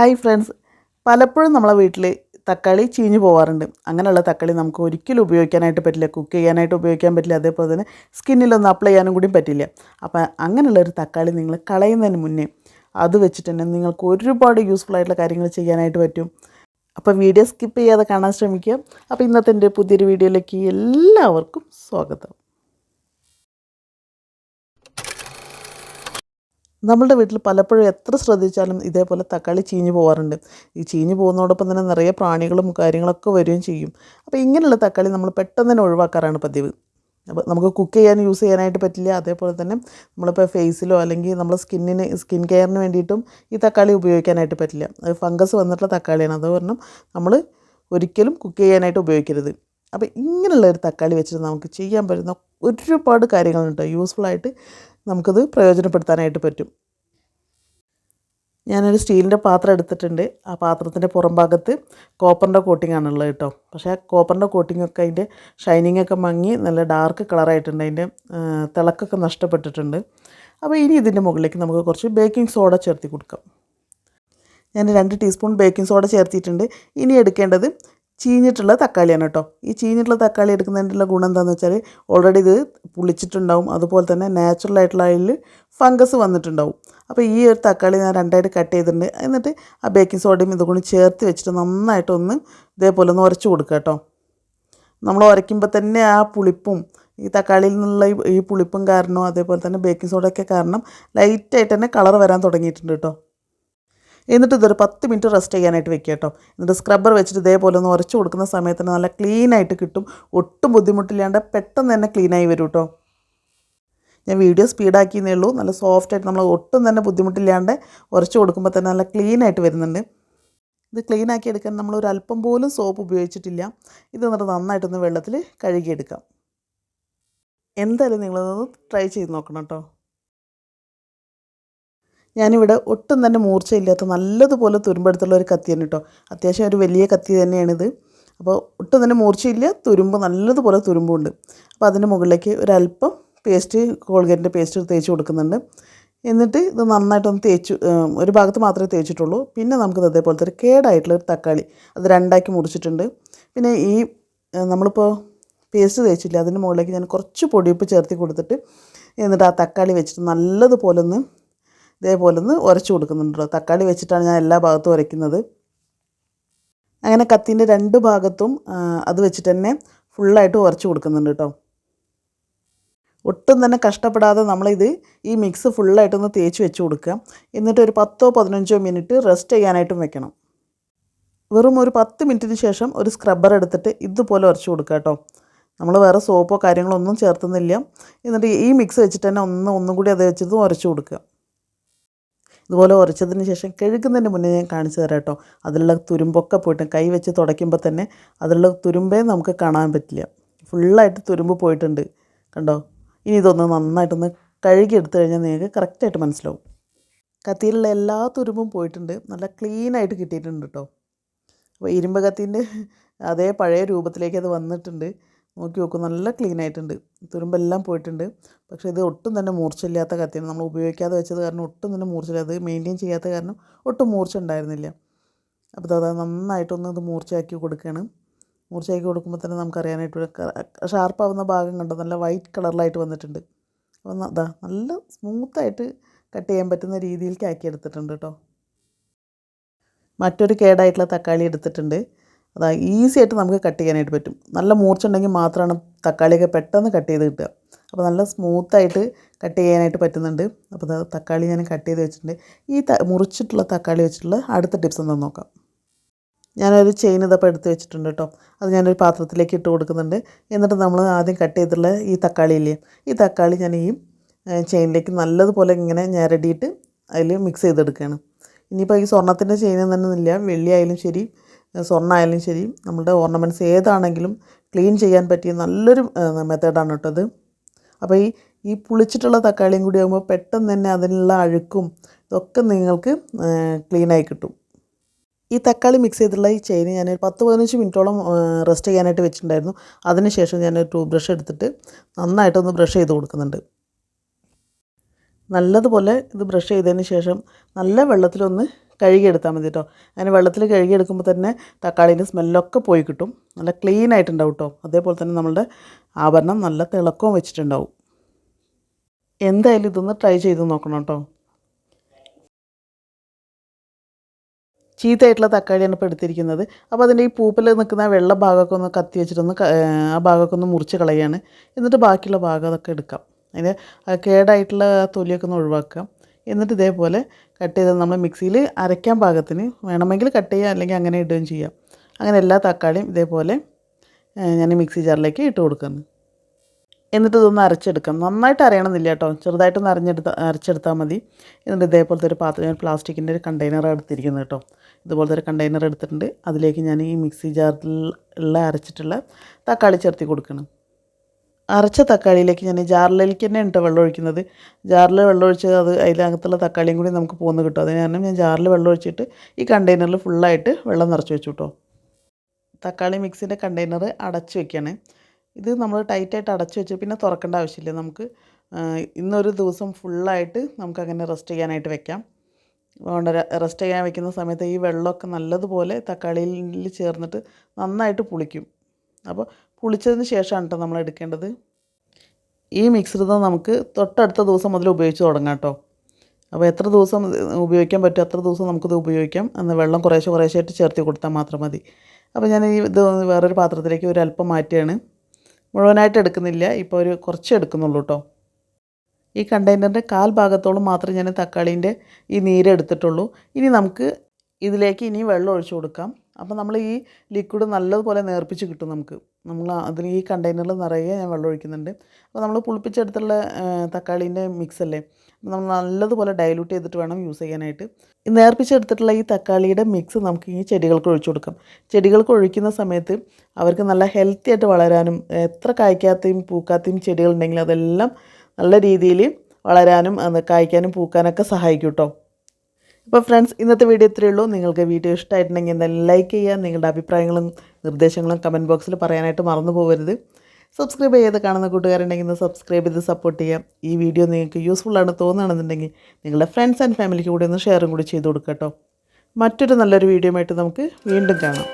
Hi friends, പലപ്പോഴും നമ്മളെ വീട്ടിൽ തക്കാളി ചീഞ്ഞു പോകാറുണ്ട്. അങ്ങനെയുള്ള തക്കാളി നമുക്ക് ഒരിക്കലും ഉപയോഗിക്കാനായിട്ട് പറ്റില്ല, കുക്ക് ചെയ്യാനായിട്ട് ഉപയോഗിക്കാൻ പറ്റില്ല, അതേപോലെ തന്നെ സ്കിന്നിലൊന്നും അപ്ലൈ ചെയ്യാനും കൂടി പറ്റില്ല. അപ്പോൾ അങ്ങനെയുള്ളൊരു തക്കാളി നിങ്ങൾ കളയുന്നതിന് മുന്നേ അത് വെച്ചിട്ട് തന്നെ നിങ്ങൾക്ക് ഒരുപാട് യൂസ്ഫുൾ ആയിട്ടുള്ള കാര്യങ്ങൾ ചെയ്യാനായിട്ട് പറ്റും. അപ്പോൾ വീഡിയോ സ്കിപ്പ് ചെയ്യാതെ കാണാൻ ശ്രമിക്കുക. അപ്പോൾ ഇന്നത്തെ എൻ്റെ പുതിയൊരു വീഡിയോയിലേക്ക് എല്ലാവർക്കും സ്വാഗതം. നമ്മളുടെ വീട്ടിൽ പലപ്പോഴും എത്ര ശ്രദ്ധിച്ചാലും ഇതേപോലെ തക്കാളി ചീഞ്ഞു പോകാറുണ്ട്. ഈ ചീഞ്ഞു പോകുന്നതോടൊപ്പം തന്നെ നിറയെ പ്രാണികളും കാര്യങ്ങളൊക്കെ വരികയും ചെയ്യും. അപ്പോൾ ഇങ്ങനെയുള്ള തക്കാളി നമ്മൾ പെട്ടെന്ന് തന്നെ ഒഴിവാക്കാറാണ് പതിവ്. അപ്പോൾ നമുക്ക് കുക്ക് ചെയ്യാൻ യൂസ് ചെയ്യാനായിട്ട് പറ്റില്ല. അതേപോലെ തന്നെ നമ്മളിപ്പോൾ ഫേസിലോ അല്ലെങ്കിൽ നമ്മൾ സ്കിൻ കെയറിന് വേണ്ടിയിട്ടും ഈ തക്കാളി ഉപയോഗിക്കാനായിട്ട് പറ്റില്ല. അത് ഫംഗസ് വന്നിട്ടുള്ള തക്കാളിയാണ്. അത് കാരണം നമ്മൾ ഒരിക്കലും കുക്ക് ചെയ്യാനായിട്ട് ഉപയോഗിക്കരുത്. അപ്പോൾ ഇങ്ങനെയുള്ള ഒരു തക്കാളി വെച്ചിട്ട് നമുക്ക് ചെയ്യാൻ പറ്റുന്ന ഒരുപാട് കാര്യങ്ങളുണ്ട്. യൂസ്ഫുള്ളായിട്ട് നമുക്കത് പ്രയോജനപ്പെടുത്താനായിട്ട് പറ്റും. ഞാനൊരു സ്റ്റീലിൻ്റെ പാത്രം എടുത്തിട്ടുണ്ട്. ആ പാത്രത്തിൻ്റെ പുറം ഭാഗത്ത് കോപ്പറിൻ്റെ കോട്ടിംഗ് ആണുള്ളത് കേട്ടോ. പക്ഷേ ആ കോപ്പറിൻ്റെ കോട്ടിങ്ങൊക്കെ അതിൻ്റെ ഷൈനിങ്ങൊക്കെ മങ്ങി നല്ല ഡാർക്ക് കളറായിട്ടുണ്ട്. അതിൻ്റെ തിളക്കൊക്കെ നഷ്ടപ്പെട്ടിട്ടുണ്ട്. അപ്പോൾ ഇനി ഇതിൻ്റെ മുകളിലേക്ക് നമുക്ക് കുറച്ച് ബേക്കിംഗ് സോഡ ചേർത്തി കൊടുക്കാം. ഞാൻ 2 ടീസ്പൂൺ ബേക്കിംഗ് സോഡ ചേർത്തിട്ടുണ്ട്. ഇനി എടുക്കേണ്ടത് ചീഞ്ഞിട്ടുള്ള തക്കാളിയാണ് കേട്ടോ. ഈ ചീഞ്ഞിട്ടുള്ള തക്കാളി എടുക്കുന്നതിൻ്റെ ഗുണം എന്താണെന്ന് വെച്ചാൽ ഓൾറെഡി ഇത് പുളിച്ചിട്ടുണ്ടാവും, അതുപോലെ തന്നെ നാച്ചുറലായിട്ടുള്ള അതിൽ ഫംഗസ് വന്നിട്ടുണ്ടാവും. അപ്പോൾ ഈ ഒരു തക്കാളി ഞാൻ 2ആയിട്ട് കട്ട് ചെയ്തിട്ടുണ്ട്. എന്നിട്ട് ആ ബേക്കിംഗ് സോഡയും ഇതുകൊണ്ട് ചേർത്ത് വെച്ചിട്ട് നന്നായിട്ടൊന്ന് ഇതേപോലെ ഒന്ന് ഉരച്ച് കൊടുക്കുക കേട്ടോ. നമ്മൾ ഉരയ്ക്കുമ്പോൾ തന്നെ ആ പുളിപ്പും ഈ തക്കാളിയിൽ നിന്നുള്ള ഈ പുളിപ്പും കാരണവും അതേപോലെ തന്നെ ബേക്കിംഗ് സോഡയൊക്കെ കാരണം ലൈറ്റായിട്ട് തന്നെ കളർ വരാൻ തുടങ്ങിയിട്ടുണ്ട് കേട്ടോ. എന്നിട്ട് ഇതൊരു 10 മിനിറ്റ് റെസ്റ്റ് ചെയ്യാനായിട്ട് വെക്കുക കേട്ടോ. എന്നിട്ട് സ്ക്രബ്ബർ വെച്ചിട്ട് ഇതേപോലെ ഒന്ന് ഉരച്ച് കൊടുക്കുന്ന സമയത്തിന് നല്ല ക്ലീനായിട്ട് കിട്ടും. ഒട്ടും ബുദ്ധിമുട്ടില്ലാണ്ട് പെട്ടെന്ന് തന്നെ ക്ലീനായി വരും കേട്ടോ. ഞാൻ വീഡിയോ സ്പീഡാക്കിയെന്നേ ഉള്ളൂ. നല്ല സോഫ്റ്റായിട്ട് നമ്മൾ ഒട്ടും തന്നെ ബുദ്ധിമുട്ടില്ലാണ്ട് ഉരച്ച് കൊടുക്കുമ്പോൾ തന്നെ നല്ല ക്ലീനായിട്ട് വരുന്നുണ്ട്. ഇത് ക്ലീനാക്കി എടുക്കാൻ നമ്മളൊരു അല്പം പോലും സോപ്പ് ഉപയോഗിച്ചിട്ടില്ല. ഇത് എന്നിട്ട് നന്നായിട്ടൊന്ന് വെള്ളത്തിൽ കഴുകിയെടുക്കാം. എന്തായാലും നിങ്ങളതൊന്ന് ട്രൈ ചെയ്ത് നോക്കണം കേട്ടോ. ഞാനിവിടെ ഒട്ടും തന്നെ മൂർച്ചയില്ലാത്ത നല്ലതുപോലെ തുരുമ്പെടുത്തുള്ള ഒരു കത്തിയാണ് കേട്ടോ. അത്യാവശ്യം ഒരു വലിയ കത്തി തന്നെയാണിത്. അപ്പോൾ ഒട്ടും തന്നെ മൂർച്ചയില്ല, തുരുമ്പ് നല്ലതുപോലെ തുരുമ്പുണ്ട്. അപ്പോൾ അതിന് മുകളിലേക്ക് ഒരല്പം കോൾഗേറ്റിൻ്റെ പേസ്റ്റ് തേച്ച് കൊടുക്കുന്നുണ്ട്. എന്നിട്ട് ഇത് നന്നായിട്ടൊന്ന് ഒരു ഭാഗത്ത് മാത്രമേ തേച്ചിട്ടുള്ളൂ. പിന്നെ നമുക്കിത് അതേപോലത്തെ ഒരു കേടായിട്ടുള്ളൊരു തക്കാളി അത് 2ആക്കി മുറിച്ചിട്ടുണ്ട്. പിന്നെ ഈ നമ്മളിപ്പോൾ പേസ്റ്റ് തേച്ചില്ല, അതിന് മുകളിലേക്ക് ഞാൻ കുറച്ച് പൊടിയുപ്പ് ചേർത്തി കൊടുത്തിട്ട് എന്നിട്ട് ആ തക്കാളി വെച്ചിട്ട് നല്ലതുപോലെ ഒന്ന് ഉരച്ച് കൊടുക്കുന്നുണ്ടല്ലോ. തക്കാളി വെച്ചിട്ടാണ് ഞാൻ എല്ലാ ഭാഗത്തും ഉരയ്ക്കുന്നത്. അങ്ങനെ കത്തിൻ്റെ 2 ഭാഗത്തും അത് വെച്ചിട്ട് തന്നെ ഫുള്ളായിട്ട് ഉരച്ച് കൊടുക്കുന്നുണ്ട് കേട്ടോ. ഒട്ടും തന്നെ കഷ്ടപ്പെടാതെ ഈ മിക്സ് ഫുള്ളായിട്ടൊന്ന് തേച്ച് വെച്ച് കൊടുക്കുക. എന്നിട്ട് ഒരു 10-15 മിനിറ്റ് റെസ്റ്റ് ചെയ്യാനായിട്ടും വെക്കണം. വെറും ഒരു 10 മിനിറ്റിന് ശേഷം ഒരു സ്ക്രബ്ബർ എടുത്തിട്ട് ഇതുപോലെ ഉരച്ച് കൊടുക്കുക കേട്ടോ. നമ്മൾ വേറെ സോപ്പോ കാര്യങ്ങളോ ഒന്നും ചേർത്തുന്നില്ല. എന്നിട്ട് ഈ മിക്സ് വെച്ചിട്ട് തന്നെ ഒന്നും കൂടി അത് വെച്ചിട്ട് ഉരച്ച് കൊടുക്കുക. ഇതുപോലെ ഉരച്ചതിന് ശേഷം കഴുകുന്നതിന് മുന്നേ ഞാൻ കാണിച്ചു തരാം കേട്ടോ. അതിലുള്ള തുരുമ്പൊക്കെ പോയിട്ട് കൈ വെച്ച് തുടയ്ക്കുമ്പോൾ തന്നെ അതിലുള്ള തുരുമ്പേ നമുക്ക് കാണാൻ പറ്റില്ല. ഫുള്ളായിട്ട് തുരുമ്പ് പോയിട്ടുണ്ട് കണ്ടോ. ഇനി ഇതൊന്ന് നന്നായിട്ടൊന്ന് കഴുകി എടുത്തു കഴിഞ്ഞാൽ നിങ്ങൾക്ക് കറക്റ്റായിട്ട് മനസ്സിലാവും. കത്തിയിലുള്ള എല്ലാ തുരുമ്പും പോയിട്ടുണ്ട്, നല്ല ക്ലീനായിട്ട് കിട്ടിയിട്ടുണ്ട് കേട്ടോ. അപ്പോൾ ഇരുമ്പ് കത്തീൻ്റെ അതേ പഴയ രൂപത്തിലേക്ക് അത് വന്നിട്ടുണ്ട്. നോക്കി നോക്കൂ, നല്ല ക്ലീനായിട്ടുണ്ട്, തുരുമ്പെല്ലാം പോയിട്ടുണ്ട്. പക്ഷേ ഇത് ഒട്ടും തന്നെ മൂർച്ചയില്ലാത്ത കത്തിയാണ്. നമ്മൾ ഉപയോഗിക്കാതെ വെച്ചത് കാരണം ഒട്ടും തന്നെ മൂർച്ചയില്ല. അത് മെയിൻറ്റെയിൻ ചെയ്യാത്ത കാരണം ഒട്ടും മൂർച്ച ഉണ്ടായിരുന്നില്ല. അപ്പോൾ അത് നന്നായിട്ടൊന്ന് ഇത് മൂർച്ചയാക്കി കൊടുക്കുകയാണ്. മൂർച്ചയാക്കി കൊടുക്കുമ്പോൾ തന്നെ നമുക്കറിയാനായിട്ട് ഷാർപ്പാവുന്ന ഭാഗം കണ്ടോ, നല്ല വൈറ്റ് കളറിലായിട്ട് വന്നിട്ടുണ്ട്. അപ്പോൾ നല്ല സ്മൂത്തായിട്ട് കട്ട് ചെയ്യാൻ പറ്റുന്ന രീതിയിലേക്ക് ആക്കി എടുത്തിട്ടുണ്ട് കേട്ടോ. മറ്റൊരു കേടായിട്ടുള്ള തക്കാളി എടുത്തിട്ടുണ്ട്. ഈസി ആയിട്ട് നമുക്ക് കട്ട് ചെയ്യാനായിട്ട് പറ്റും. നല്ല മൂർച്ച ഉണ്ടെങ്കിൽ മാത്രമാണ് തക്കാളിയൊക്കെ പെട്ടെന്ന് കട്ട് ചെയ്ത് കിട്ടുക. അപ്പോൾ നല്ല സ്മൂത്തായിട്ട് കട്ട് ചെയ്യാനായിട്ട് പറ്റുന്നുണ്ട്. അപ്പോൾ തക്കാളി ഞാൻ കട്ട് ചെയ്ത് വെച്ചിട്ടുണ്ട്. ഈ മുറിച്ചിട്ടുള്ള തക്കാളി വെച്ചിട്ടുള്ള അടുത്ത ടിപ്സ് എന്താണെന്ന് നോക്കാം. ഞാനൊരു ചെയിൻ ഇതപ്പോൾ എടുത്ത് വെച്ചിട്ടുണ്ട് കേട്ടോ. അത് ഞാനൊരു പാത്രത്തിലേക്ക് ഇട്ട് കൊടുക്കുന്നുണ്ട്. എന്നിട്ട് നമ്മൾ ആദ്യം കട്ട് ചെയ്തിട്ടുള്ള ഈ തക്കാളിയില്ലേ, ഈ തക്കാളി ഞാൻ ഈ ചെയിനിലേക്ക് നല്ലതുപോലെ ഇങ്ങനെ ഞെരടിയിട്ട് അതിൽ മിക്സ് ചെയ്തെടുക്കുകയാണ്. ഇനിയിപ്പോൾ ഈ സ്വർണ്ണത്തിൻ്റെ ചെയിൻ തന്നെയൊന്നുമില്ല, വെള്ളി ആയാലും ശരി സ്വർണ്ണമായാലും ശരി, നമ്മുടെ ഓർണമെൻറ്റ്സ് ഏതാണെങ്കിലും ക്ലീൻ ചെയ്യാൻ പറ്റിയ നല്ലൊരു മെത്തേഡാണ് കേട്ടോ അത്. അപ്പോൾ ഈ പുളിച്ചിട്ടുള്ള തക്കാളിയും കൂടി ആകുമ്പോൾ പെട്ടെന്ന് തന്നെ അതിനുള്ള അഴുക്കും ഇതൊക്കെ നിങ്ങൾക്ക് ക്ലീനായി കിട്ടും. ഈ തക്കാളി മിക്സ് ചെയ്തിട്ടുള്ള ഈ ചെയിൻ ഞാനൊരു 10-15 മിനിറ്റോളം റെസ്റ്റ് ചെയ്യാനായിട്ട് വെച്ചിട്ടുണ്ടായിരുന്നു. അതിനുശേഷം ഞാനൊരു ടൂത്ത് ബ്രഷ് എടുത്തിട്ട് നന്നായിട്ടൊന്ന് ബ്രഷ് ചെയ്ത് കൊടുക്കുന്നുണ്ട്. നല്ലതുപോലെ ഇത് ബ്രഷ് ചെയ്തതിന് ശേഷം നല്ല വെള്ളത്തിലൊന്ന് കഴുകിയെടുത്താൽ മതി കേട്ടോ. അങ്ങനെ വെള്ളത്തിൽ കഴുകിയെടുക്കുമ്പോൾ തന്നെ തക്കാളീൻ്റെ സ്മെല്ലൊക്കെ പോയി കിട്ടും. നല്ല ക്ലീൻ ആയിട്ടുണ്ടാവും കേട്ടോ. അതേപോലെ തന്നെ നമ്മളുടെ ആഭരണം നല്ല തിളക്കവും വെച്ചിട്ടുണ്ടാവും. എന്തായാലും ഇതൊന്ന് ട്രൈ ചെയ്ത് നോക്കണം കേട്ടോ. ചീത്തയായിട്ടുള്ള തക്കാളിയാണ് ഇപ്പോൾ എടുത്തിരിക്കുന്നത്. അപ്പോൾ അതിൻ്റെ ഈ പൂപ്പിൽ നിൽക്കുന്ന വെള്ള ഭാഗമൊക്കെ ഒന്ന് കത്തി വെച്ചിട്ടൊന്ന് ആ ഭാഗമൊക്കെ ഒന്ന് മുറിച്ച് കളയാണ്. എന്നിട്ട് ബാക്കിയുള്ള ഭാഗം അതൊക്കെ എടുക്കാം. അതിന് കേടായിട്ടുള്ള തൊലിയൊക്കെ ഒന്ന് ഒഴിവാക്കാം. എന്നിട്ട് ഇതേപോലെ കട്ട് ചെയ്ത് നമ്മൾ മിക്സിയിൽ അരയ്ക്കാൻ പാകത്തിന് വേണമെങ്കിൽ കട്ട് ചെയ്യുക, അല്ലെങ്കിൽ അങ്ങനെ ഇടുകയും ചെയ്യാം. അങ്ങനെ എല്ലാ തക്കാളിയും ഇതേപോലെ ഞാൻ മിക്സി ജാറിലേക്ക് ഇട്ട് കൊടുക്കുന്നു. എന്നിട്ട് ഇതൊന്ന് അരച്ചെടുക്കാം. നന്നായിട്ട് അരയണമെന്നില്ല കേട്ടോ, ചെറുതായിട്ടൊന്ന് അരച്ചെടുത്താൽ മതി. എന്നിട്ട് ഇതേപോലത്തെ ഒരു പാത്രം, ഞാൻ പ്ലാസ്റ്റിക്കിൻ്റെ ഒരു കണ്ടെയ്നർ എടുത്തിരിക്കുന്നത് കേട്ടോ. ഇതുപോലത്തെ ഒരു കണ്ടെയ്നർ എടുത്തിട്ടുണ്ട്. അതിലേക്ക് ഞാൻ ഈ മിക്സി ജാറിൽ ഉള്ള അരച്ചിട്ടുള്ള തക്കാളി ചേർത്തി കൊടുക്കണം. അരച്ച തക്കാളിയിലേക്ക് ഞാൻ ജാറിലേക്ക് തന്നെ കേട്ടോ വെള്ളം ഒഴിക്കുന്നത്. ജാറിൽ വെള്ളം ഒഴിച്ച് അത് അതിനകത്തുള്ള തക്കാളിയും കൂടി നമുക്ക് പോന്ന് കിട്ടും. അത് കാരണം ഞാൻ ജാറിൽ വെള്ളം ഒഴിച്ചിട്ട് ഈ കണ്ടെയ്നറിൽ ഫുള്ളായിട്ട് വെള്ളം നിറച്ച് വെച്ചു കേട്ടോ. തക്കാളി മിക്സിൻ്റെ കണ്ടെയ്നർ അടച്ച് വെക്കുകയാണ്. ഇത് നമ്മൾ ടൈറ്റായിട്ട് അടച്ച് വെച്ച് പിന്നെ തുറക്കേണ്ട ആവശ്യമില്ല. നമുക്ക് ഇന്നൊരു ദിവസം ഫുള്ളായിട്ട് നമുക്കങ്ങനെ റെസ്റ്റ് ചെയ്യാനായിട്ട് വെക്കാം. അതുകൊണ്ട് റെസ്റ്റ് ചെയ്യാൻ വെക്കുന്ന സമയത്ത് ഈ വെള്ളമൊക്കെ നല്ലതുപോലെ തക്കാളിയിൽ ചേർന്നിട്ട് നന്നായിട്ട് പുളിക്കും. അപ്പോൾ പുളിച്ചതിന് ശേഷമാണ് കേട്ടോ നമ്മൾ എടുക്കേണ്ടത്. ഈ മിക്സർ നമുക്ക് തൊട്ടടുത്ത ദിവസം മുതൽ ഉപയോഗിച്ച് തുടങ്ങാം കേട്ടോ. അപ്പോൾ എത്ര ദിവസം ഉപയോഗിക്കാൻ പറ്റും അത്ര ദിവസം നമുക്കിത് ഉപയോഗിക്കാം. അന്ന് വെള്ളം കുറേശ്ശായിട്ട് ചേർത്ത് കൊടുത്താൽ മാത്രം മതി. അപ്പോൾ ഞാൻ ഇത് വേറൊരു പാത്രത്തിലേക്ക് ഒരല്പം മാറ്റുകയാണ്. മുഴുവനായിട്ട് എടുക്കുന്നില്ല, ഇപ്പോൾ ഒരു കുറച്ച് എടുക്കുന്നുള്ളൂ കേട്ടോ. ഈ കണ്ടെയ്നറിൻ്റെ കാൽ ഭാഗത്തോളം മാത്രമേ ഞാൻ തക്കാളീൻ്റെ ഈ നീര് എടുത്തിട്ടുള്ളൂ. ഇനി നമുക്ക് ഇതിലേക്ക് ഇനി വെള്ളം ഒഴിച്ചു കൊടുക്കാം. അപ്പോൾ നമ്മൾ ഈ ലിക്വിഡ് നല്ലതുപോലെ നേർപ്പിച്ച് കിട്ടും നമുക്ക്. അതിന് ഈ കണ്ടെയ്നറിൽ നിറയെ ഞാൻ വെള്ളം ഒഴിക്കുന്നുണ്ട്. അപ്പോൾ നമ്മൾ പുളിപ്പിച്ചെടുത്തുള്ള തക്കാളീൻ്റെ മിക്സ് അല്ലേ, നമ്മൾ നല്ലതുപോലെ ഡൈല്യൂട്ട് ചെയ്തിട്ട് വേണം യൂസ് ചെയ്യാനായിട്ട്. ഈ നേർപ്പിച്ചെടുത്തിട്ടുള്ള ഈ തക്കാളിയുടെ മിക്സ് നമുക്ക് ഈ ചെടികൾക്ക് ഒഴിച്ചു കൊടുക്കാം. ചെടികൾക്ക് ഒഴിക്കുന്ന സമയത്ത് അവർക്ക് നല്ല ഹെൽത്തി ആയിട്ട് വളരാനും, എത്ര കായ്ക്കാത്തയും പൂക്കാത്തയും ചെടികളുണ്ടെങ്കിൽ അതെല്ലാം നല്ല രീതിയിൽ വളരാനും കായ്ക്കാനും പൂക്കാനൊക്കെ സഹായിക്കും കേട്ടോ. അപ്പോൾ ഫ്രണ്ട്സ്, ഇന്നത്തെ വീഡിയോ ഇത്രയേ ഉള്ളൂ. നിങ്ങൾക്ക് വീഡിയോ ഇഷ്ടമായിട്ടുണ്ടെങ്കിൽ എന്തായാലും ലൈക്ക് ചെയ്യുക. നിങ്ങളുടെ അഭിപ്രായങ്ങളും നിർദ്ദേശങ്ങളും കമൻറ്റ് ബോക്സിൽ പറയാനായിട്ട് മറന്നു പോകരുത്. സബ്സ്ക്രൈബ് ചെയ്ത് കാണുന്ന കൂട്ടുകാരുണ്ടെങ്കിൽ ഒന്ന് സബ്സ്ക്രൈബ് ചെയ്ത് സപ്പോർട്ട് ചെയ്യാം. ഈ വീഡിയോ നിങ്ങൾക്ക് യൂസ്ഫുള്ളാണ് തോന്നുകയാണെന്നുണ്ടെങ്കിൽ നിങ്ങളുടെ ഫ്രണ്ട്സ് ആൻഡ് ഫാമിലിക്ക് കൂടി ഒന്ന് ഷെയറും കൂടി ചെയ്ത് കൊടുക്കുക കേട്ടോ. മറ്റൊരു നല്ലൊരു വീഡിയോ ആയിട്ട് നമുക്ക് വീണ്ടും കാണാം.